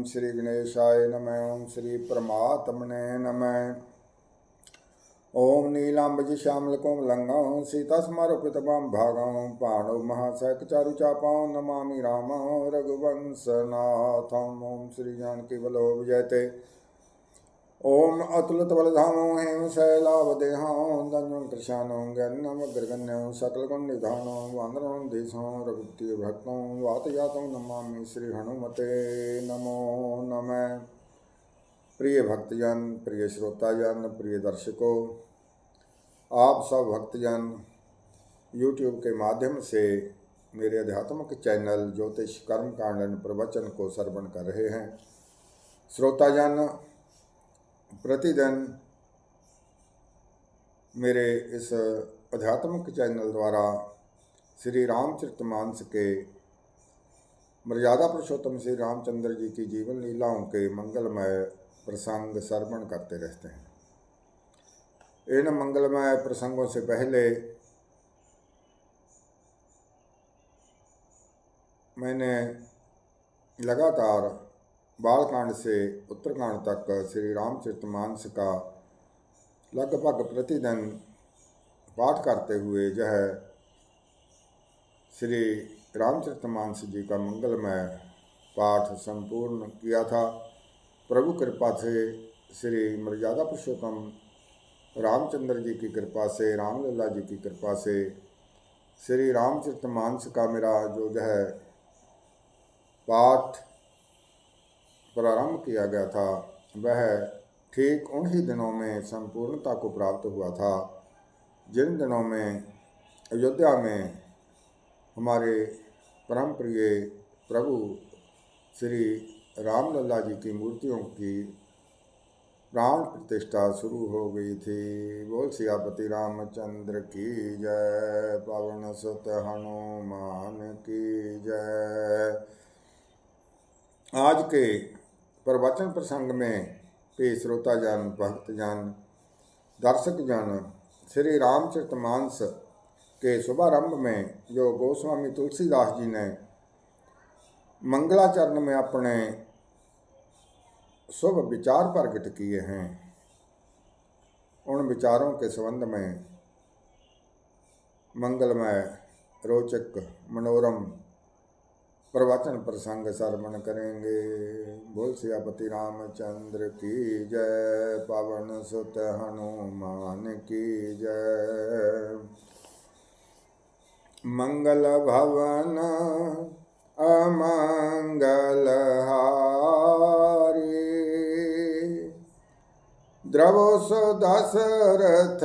ओम श्री गणेशाय नमः। ओम श्री परमात्मने नमः। ओम नीलांबज श्यामल कोमलंगं सीतास्मारोपितवां भागं पाणौ महासैक चारु चापां नमामि रामं रघुवंशनाथम्। ओम श्री जानकी बलो विजयते। ओम अतुलित बलधामो हेम शैलावदेहां धन्वं कृशानं ज्ञानमग्रगण्यं सकलगुणनिधानं वानरं देशं रघुपति भक्तं वातजातं नमामि श्री हनुमते नमो नमः। प्रिय भक्तजन, प्रिय श्रोताजन, प्रिय दर्शकों, आप सब भक्तजन YouTube के माध्यम से मेरे आध्यात्मिक चैनल ज्योतिष कर्म कांडन प्रवचन को श्रवण कर रहे हैं। श्रोताजन प्रतिदिन मेरे इस आध्यात्मिक चैनल द्वारा श्री रामचरितमानस के मर्यादा पुरुषोत्तम श्री रामचंद्र जी की जीवन लीलाओं के मंगलमय प्रसंग श्रवण करते रहते हैं। इन मंगलमय प्रसंगों से पहले मैंने लगातार बालकांड से उत्तरकांड तक श्री रामचरितमानस का लगभग प्रतिदिन पाठ करते हुए यह श्री रामचरितमानस जी का मंगलमय पाठ संपूर्ण किया था। प्रभु कृपा से, श्री मर्यादा पुरुषोत्तम रामचंद्र जी की कृपा से, रामलला जी की कृपा से श्री रामचरितमानस का मेरा जो है पाठ प्रारंभ किया गया था वह ठीक उन्हीं दिनों में संपूर्णता को प्राप्त हुआ था जिन दिनों में अयोध्या में हमारे परम प्रिय प्रभु श्री रामलला जी की मूर्तियों की प्राण प्रतिष्ठा शुरू हो गई थी। बोल सियापति रामचंद्र की जय, पवन सुत हनुमान की जय। आज के प्रवचन प्रसंग में प्रिय श्रोताजन, भक्तजन, दर्शकजन श्री रामचरितमानस के शुभारंभ में जो गोस्वामी तुलसीदास जी ने मंगलाचरण में अपने शुभ विचार प्रकट किए हैं, उन विचारों के संबंध में मंगलमय रोचक मनोरम प्रवचन प्रसंग श्रवण करेंगे। बोल सियापति रामचंद्र की जय, पवन सुत हनुमान की जय। मंगल भवन अमंगल हारी, द्रवो सो दशरथ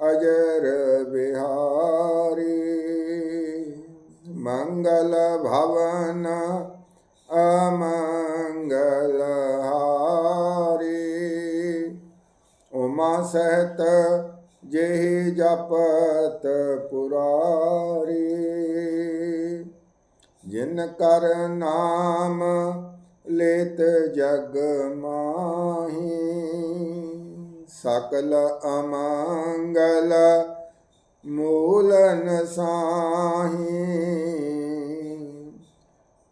अजर बिहारी। मंगल भवन अमंगल हारी, उमा सहित जेहि जपत पुरारी। जिनकर नाम लेत जग माही, सकल अमंगल मूलन साही।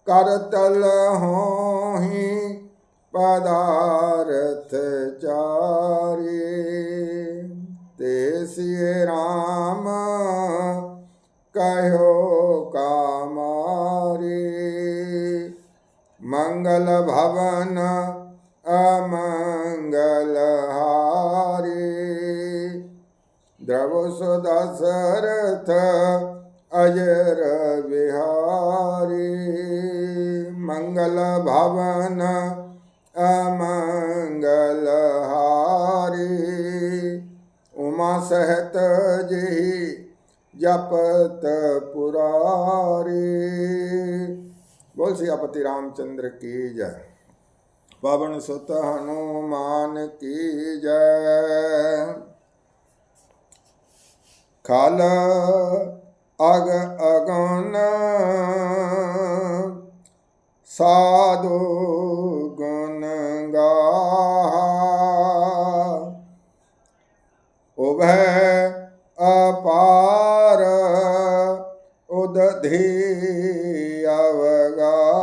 करतल होहि पदार्थ चारी, ते सिय राम कहो कामारी। मंगल भवन अमंगल हारी, द्रवो सो दशरथ अजर बिहारी। मंगल भवन अमंगल हारी, उमा सहित जेहि जपत पुरारी। बोल सियापति रामचंद्र की जय, पवन सुत हनुमान की जय। खाल अग अगन साधु गुण गाहा, उभय अपार उदधि अवगाहा।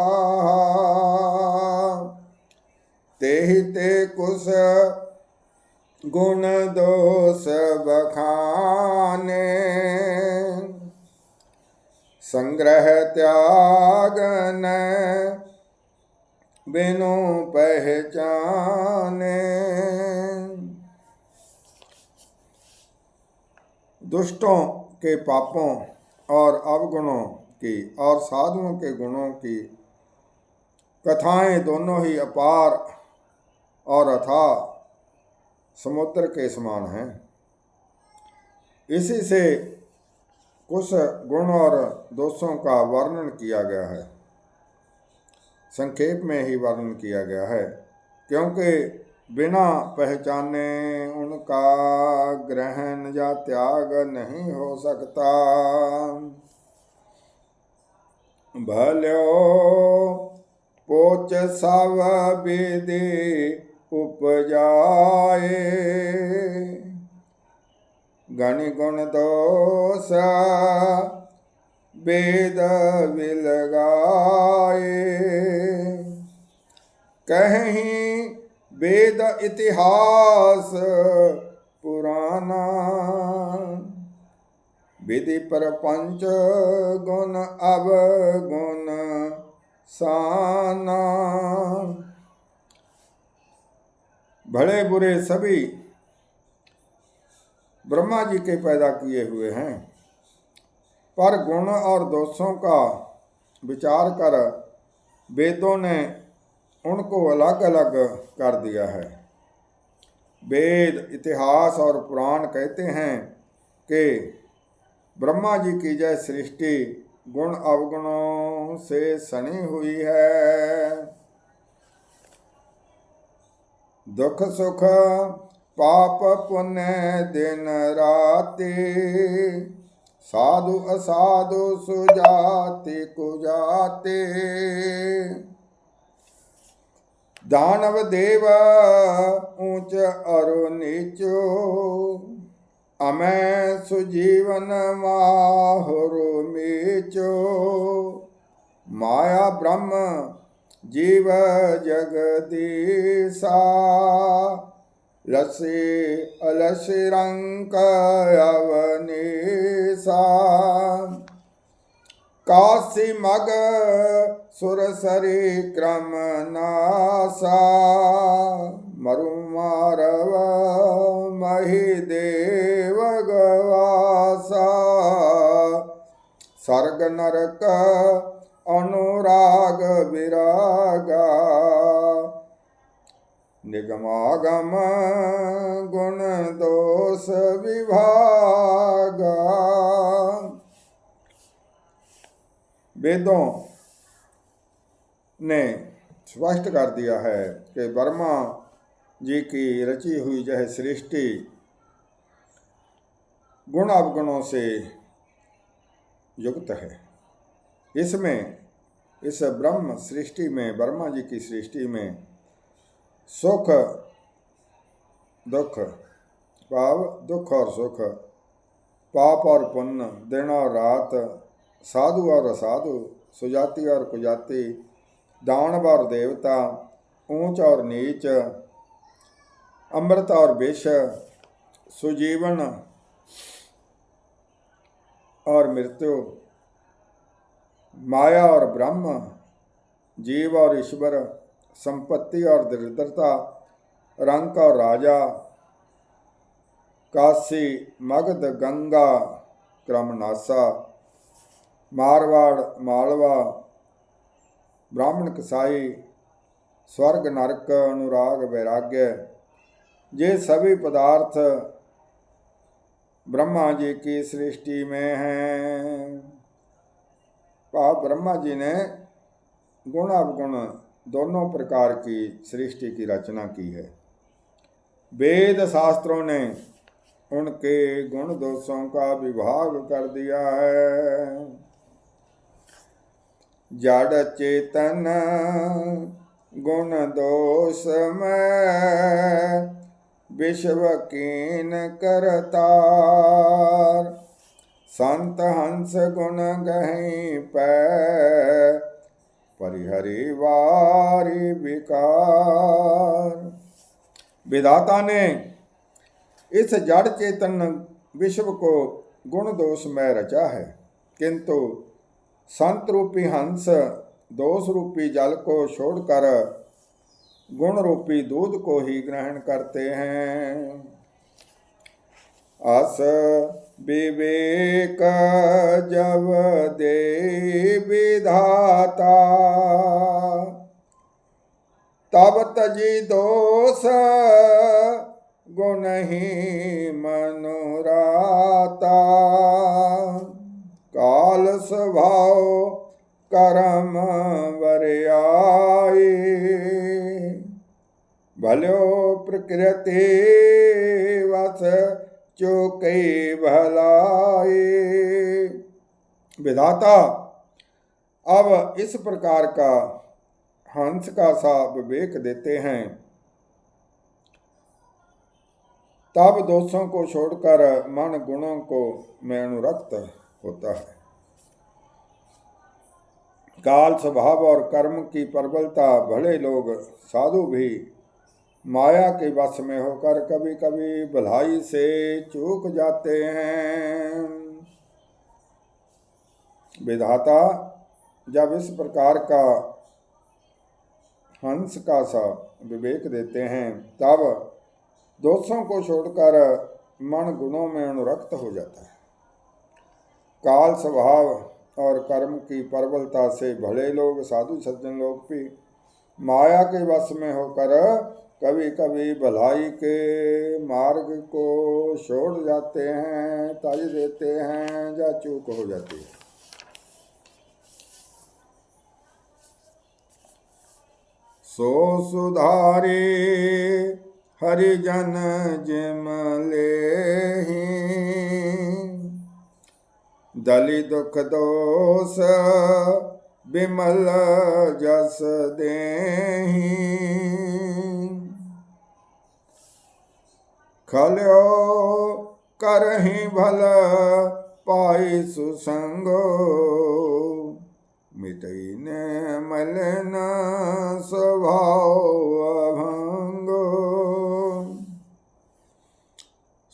गुण दोष बखाने, संग्रह त्याग न बिनु पहचाने। दुष्टों के पापों और अवगुणों की और साधुओं के गुणों की कथाएं दोनों ही अपार और अथाह समुद्र के समान हैं। इसी से कुछ गुण और दोषों का वर्णन किया गया है, संक्षेप में ही वर्णन किया गया है, क्योंकि बिना पहचाने उनका ग्रहण या त्याग नहीं हो सकता। भल्यो पोच सब विधि उपजाए, गण गुण दोष वेद विलगाए। कहीं वेद इतिहास पुराना, विधि पर पंच गुण अवगुण साना। भले बुरे सभी ब्रह्मा जी के पैदा किए हुए हैं, पर गुण और दोषों का विचार कर वेदों ने उनको अलग अलग कर दिया है। वेद, इतिहास और पुराण कहते हैं कि ब्रह्मा जी की जय सृष्टि गुण अवगुणों से सनी हुई है। दुख सुख पाप पुण्य दिन राति, साधु असाधु सुजाति कुजाति। दानव देव ऊंच अरु नीचो, अमै सुजीवन माहुरु मीचो। माया ब्रह्म जीव जगदीसा, लसी अलसी रंक अवनीसा। काशी मग सुरसरी क्रम नासा, मरु मारव मही देव गवासा। सर्ग नरक अनुराग विरागा, निगमागम गुण दोष विभागा। वेदों ने स्पष्ट कर दिया है कि ब्रह्मा जी की रची हुई यह सृष्टि गुण अवगुणों से युक्त है। इसमें इस ब्रह्म सृष्टि में, ब्रह्मा जी की सृष्टि में सुख दुख, भाव दुख और सुख, पाप और पुण्य, दिन और रात, साधु और असाधु, सुजाति और कुजाति, दानव और देवता, ऊंच और नीच, अमृत और विष, सुजीवन और मृत्यु, माया और ब्रह्म, जीव और ईश्वर, संपत्ति और दरिद्रता, रंक और राजा, काशी मगध गंगा क्रमनासा, मारवाड़ मालवा, ब्राह्मण कसाई, स्वर्ग नरक अनुराग वैराग्य, ये सभी पदार्थ ब्रह्मा जी की सृष्टि में हैं। ब्रह्मा जी ने गुण अवगुण दोनों प्रकार की सृष्टि की रचना की है। वेद शास्त्रों ने उनके गुण दोषों का विभाग कर दिया है। जड़ चेतन गुण दोष में विश्व कीन करतार, संत हंस गुण गहीं पै परिहरि वारी विकार। विधाता ने इस जड़ चेतन विश्व को गुण दोष में रचा है, किंतु संत रूपी हंस दोष रूपी जल को छोड़कर गुण रूपी दूध को ही ग्रहण करते हैं। अस विवेक जब दे विधाता, तब तजी दोष गुण ही मनोराता। काल स्वभाव कर्म वरियाई, भलो प्रकृति वस चुकई भलाई। विधाता अब इस प्रकार का हंस का सा विवेक देते हैं, तब दोषों को छोड़कर मन गुणों को में अनुरक्त होता है। काल स्वभाव और कर्म की प्रबलता भले लोग साधु भी माया के वश में होकर कभी कभी भलाई से चूक जाते हैं। विधाता जब इस प्रकार का हंस का सा विवेक देते हैं, तब दोषों को छोड़कर मन गुणों में अनुरक्त हो जाता है। काल स्वभाव और कर्म की प्रबलता से भले लोग साधु सज्जन लोग भी माया के वश में होकर कभी कभी भलाई के मार्ग को छोड़ जाते हैं, त्याज देते हैं या चूक हो जाती है। सो सुधारे हरिजन जिम लेहि, दलि दुख दोष विमल जस देहि। खल्यो करहि भल पाई सुसंगो, मिटई ने मलिन स्वभाव अभंगो।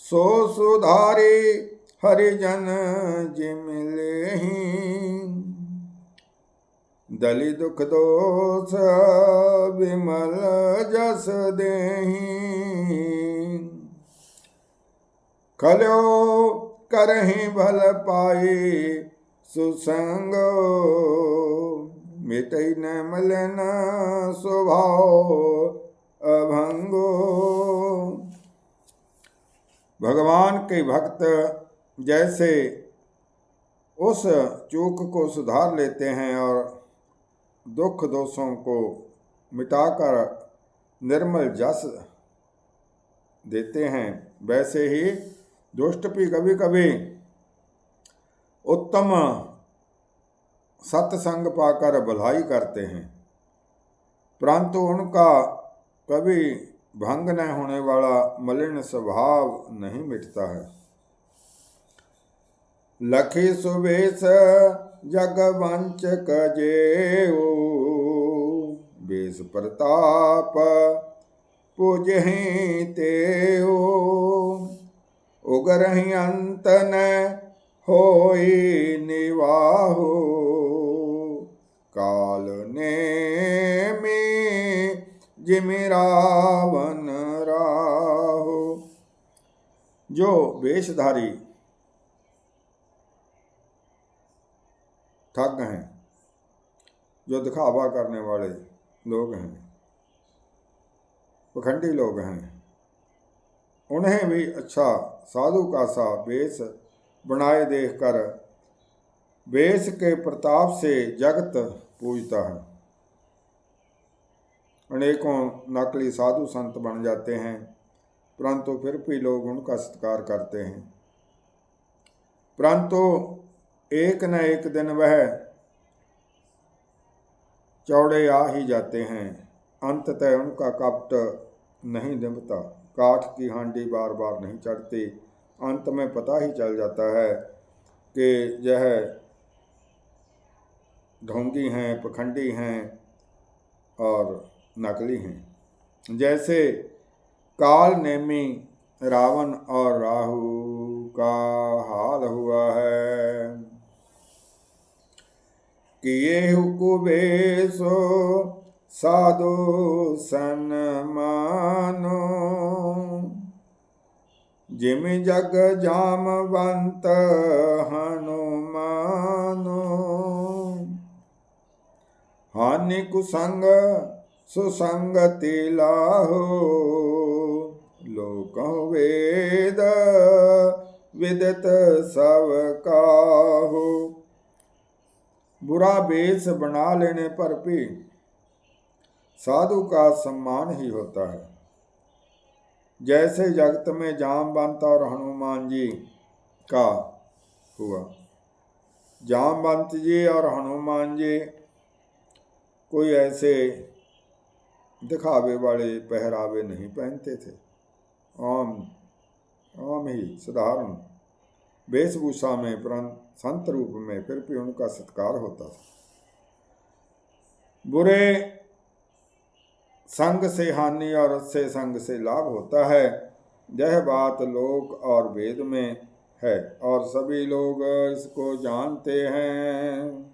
सो सुधारी हरिजन जिम लेहि, दलि दुख दोष विमल जस देहि। खल्यो करहि भल पाई सुसंगो, मिटई न मलिन स्वभाव अभंगो। भगवान के भक्त जैसे उस चूक को सुधार लेते हैं और दुख दोषों को मिटाकर निर्मल जस देते हैं, वैसे ही दुष्ट भी कभी कभी उत्तम सत्संग पाकर भलाई करते हैं, परंतु उनका कभी भंग न होने वाला मलिन स्वभाव नहीं मिटता है। लखी सुबेश जग वंचक जेऊ, बेस प्रताप पूजहि तेऊ। उगरहि अंत न होई निवाहु, काल नेमि जिमि रावण राहु। जो वेशधारी ठग हैं, जो दिखावा करने वाले लोग हैं, पखंडी लोग हैं, उन्हें भी अच्छा साधु का सा वेश बनाए देखकर वेश के प्रताप से जगत पूजता है। अनेकों नकली साधु संत बन जाते हैं, परंतु फिर भी लोग उनका सत्कार करते हैं। परंतु एक न एक दिन वह चौड़े आ ही जाते हैं। अंततः उनका कपट नहीं निभता, काठ की हांडी बार बार नहीं चढ़ती। अंत में पता ही चल जाता है कि यह ढोंगी हैं, पखंडी हैं और नकली हैं। जैसे काल नेमी रावण और राहु का हाल हुआ है। किए कुबेसो साधु सन्मानो, जिम जग जामवंत हनुमानो। हानि कुसंग सुसंगति लाहो, लोक वेद विदित सब काहू। बुरा वेश बना लेने पर भी साधु का सम्मान ही होता है। जैसे जगत में जामवंत और हनुमान जी का हुआ। जामवंत जी और हनुमान जी कोई ऐसे दिखावे वाले पहरावे नहीं पहनते थे, आम ही साधारण वेशभूषा में, परंतु संत रूप में फिर भी उनका सत्कार होता था। बुरे संग से हानि और अच्छे संग से लाभ होता है, यह बात लोक और वेद में है और सभी लोग इसको जानते हैं।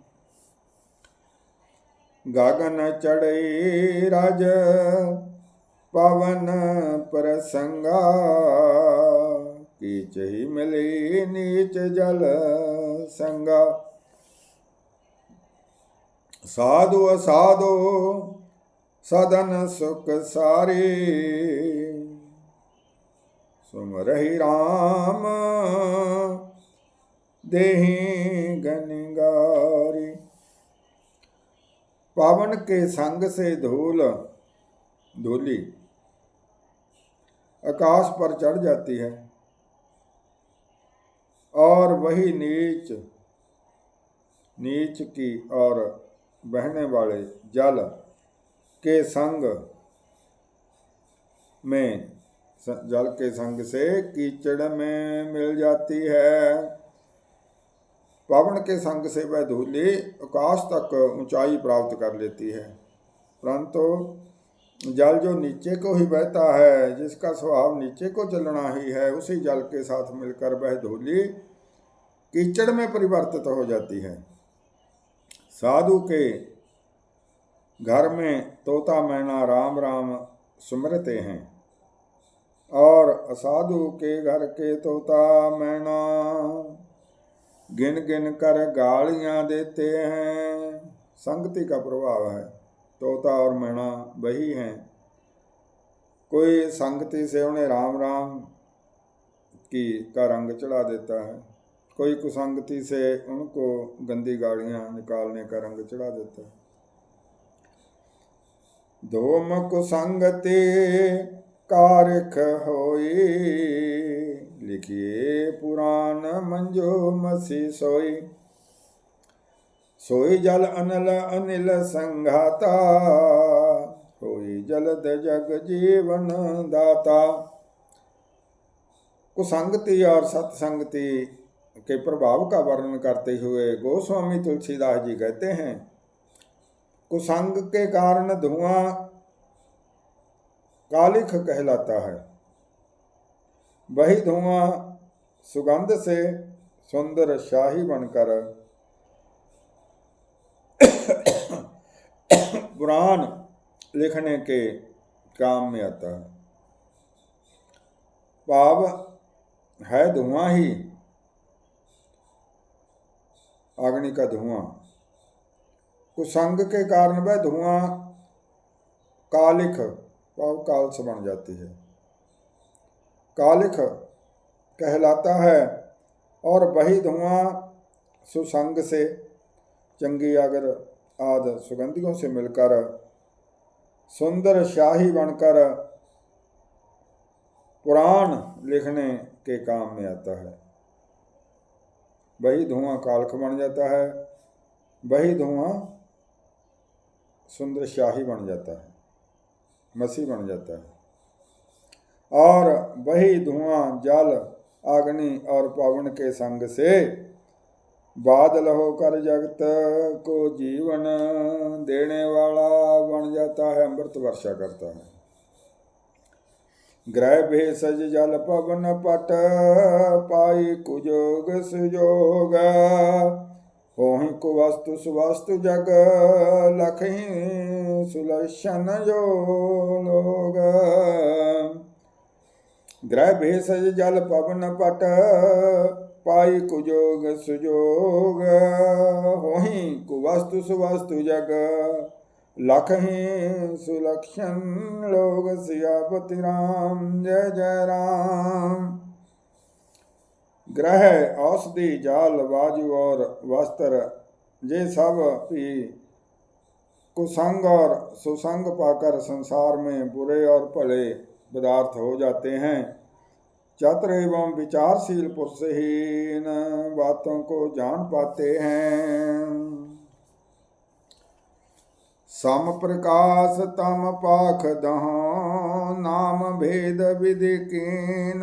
गगन चढ़ई राज पवन प्रसंगा, कीच ही मिली नीच जल संगा। साधु असाधु सदन सुख सारी, सुमरहि राम देहि गनिगारी। पावन के संग से धूली आकाश पर चढ़ जाती है और वही नीच की और बहने वाले जल के संग में, जल के संग से कीचड़ में मिल जाती है। पावन के संग से वह धूली आकाश तक ऊंचाई प्राप्त कर लेती है, परंतु जल जो नीचे को ही बहता है, जिसका स्वभाव नीचे को चलना ही है, उसी जल के साथ मिलकर वह धूली कीचड़ में परिवर्तित हो जाती है। साधु के घर में तोता मैना राम राम सुमरते हैं और असाधु के घर के तोता मैना गिन गिन कर गालियां देते हैं। संगति का प्रभाव है, तोता और मैना वही हैं। कोई संगति से उन्हें राम राम का रंग चढ़ा देता है, कोई कुसंगति से उनको गंदी गालियां निकालने का रंग चढ़ा देता है। धूम कुसंगति कारिख होई, लिखिए पुराण मंजो मसी सोई। सोई जल अनिल संघाता, होई जलद जग जीवन दाता। कुसंगति और सत्संगति के प्रभाव का वर्णन करते हुए गोस्वामी तुलसीदास जी कहते हैं, कुसंग के कारण धुआं कालिख कहलाता है, वही धुआं सुगंध से सुंदर शाही बनकर पुराण लिखने के काम में आता है। पाप है धुआं ही, अग्नि का धुआं। कुसंग के कारण वह धुआं कालिख काल से बन जाती है, कालिख कहलाता है, और वही धुआं सुसंग से, चंगी अगर आदि सुगंधियों से मिलकर सुंदर शाही बनकर पुराण लिखने के काम में आता है। वही धुआं कालख बन जाता है, वही धुआं सुंदर शाही बन जाता है, मसी बन जाता है, और वही धुआं जल अग्नि और पवन के संग से बादल होकर जगत को जीवन देने वाला बन जाता है, अमृत वर्षा करता है। ग्रह भेषज जल पवन पट, पाई कुजोग सुजोग। होहि कुवस्तु सुवस्तु जग, लखहि सुलक्षण जो लोग। ग्रह भेषज जल पवन पट, पाई कुजोग सुजोग। होहि कुवस्तु सुवस्तु जग, लखहि सुलक्षण लोग। सियापति राम जय जय राम। ग्रह औषधि जाल बाजू और वस्त्र, ये सब भी कुसंग और सुसंग पाकर संसार में बुरे और भले पदार्थ हो जाते हैं। चतुर एवं विचारशील पुरुष ही इन बातों को जान पाते हैं। सम प्रकाश तम पाख दहो, नाम भेद विधि कीन।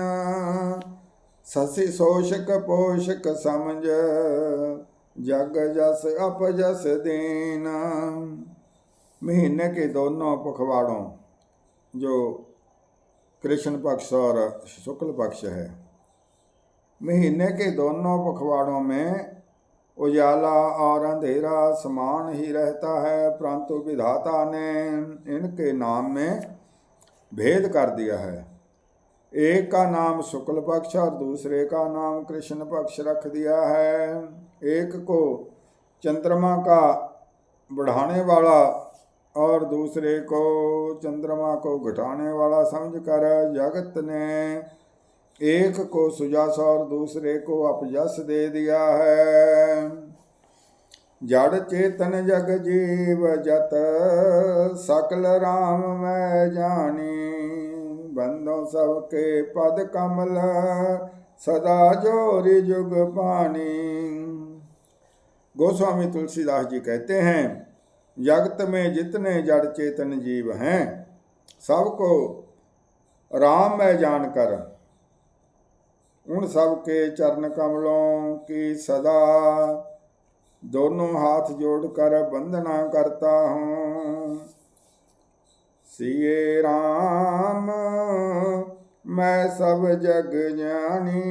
शशि शोषक पोषक समझ, जग जस अपजस दीन। महीने के दोनों पखवाड़ों, जो कृष्ण पक्ष और शुक्ल पक्ष है, महीने के दोनों पखवाड़ों में उजाला और अंधेरा समान ही रहता है, परंतु विधाता ने इनके नाम में भेद कर दिया है। एक का नाम शुक्ल पक्ष और दूसरे का नाम कृष्ण पक्ष रख दिया है। एक को चंद्रमा का बढ़ाने वाला और दूसरे को चंद्रमा को घटाने वाला समझकर जगत ने एक को सुजस और दूसरे को अपजस दे दिया है। जड़ चेतन जग जीव जत, सकल राम मैं जानी। बंदों सबके पद कमल, सदा जोरी जुग पानी। गोस्वामी तुलसीदास जी कहते हैं, जगत में जितने जड़ चेतन जीव हैं, सबको राम में जानकर उन सब के चरण कमलों की सदा दोनों हाथ जोड़कर वंदना करता हूँ। सिये राम मैं सब जग जानी,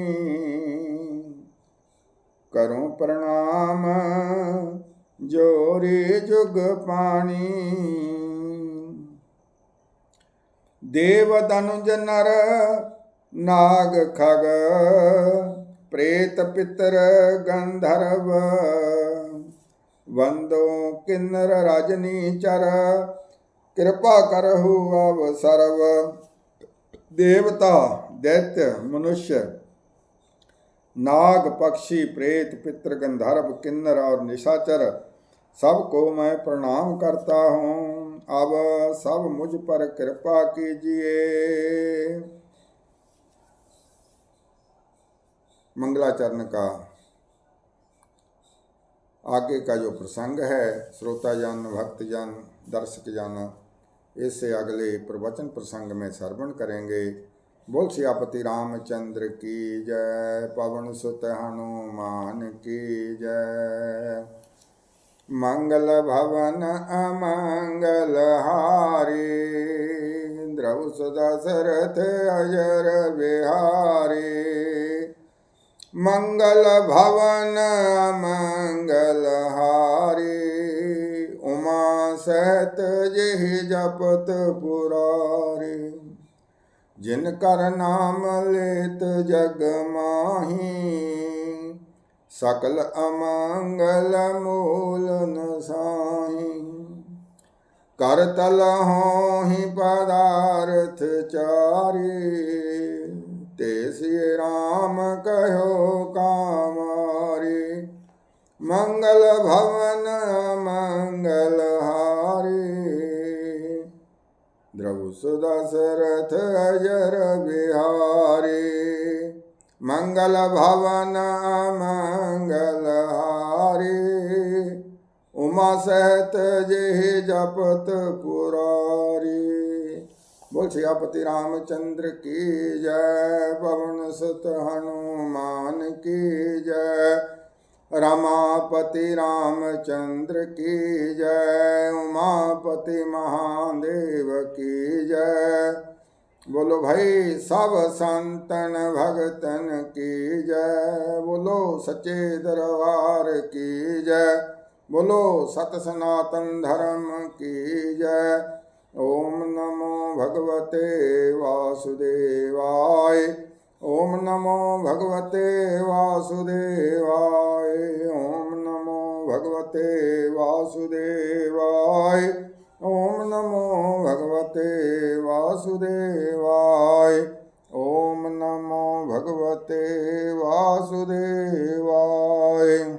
करूं प्रणाम जोरी जुग पानी। देव धनुज नर नाग खग, प्रेत पितर गंधर्व। वंदो किन्नर रजनी चर, कृपा करहु अब सर्व। देवता दैत्य मनुष्य, नाग पक्षी प्रेत पितर गंधर्व किन्नर और निशाचर, सबको मैं प्रणाम करता हूँ। अब सब मुझ पर कृपा कीजिए। मंगलाचरण का आगे का जो प्रसंग है, श्रोताजन भक्तजन दर्शकजन इससे अगले प्रवचन प्रसंग में श्रवण करेंगे। बोल सियापति रामचंद्र की जय, पवन सुत हनुमान की जय। मंगल भवन अमंगल हारी, द्रव दशरथ अजर बिहारी। मंगल भवन मंगल हारी, उमा सहित जेहि जपत पुरारी। जिनकर नाम लेत जग माही, सकल अमंगल मूल नसाही। करतल होहि पदार्थ चारी, ते सिय राम कहो कामारी। मंगल भवन मंगल हारी, द्रव दशरथ अजर बिहारी। मंगल भवन मंगल हारी, उमा सहित जेहि जपत पुरारी। बोल सियापति रामचंद्र की जय, पवन सुत हनुमान की जय। रमापति रामचंद्र की जय, उमापति महादेव की जय। बोलो भाई सब संतन भगतन की जय। बोलो सच्चे दरबार की जय। बोलो सत सनातन धर्म की जय। ओम नमो भगवते वासुदेवाय। ओम नमो भगवते वासुदेवाय। ओम नमो भगवते वासुदेवाय। ओम नमो भगवते वासुदेवाय। ओम नमो भगवते वासुदेवाय।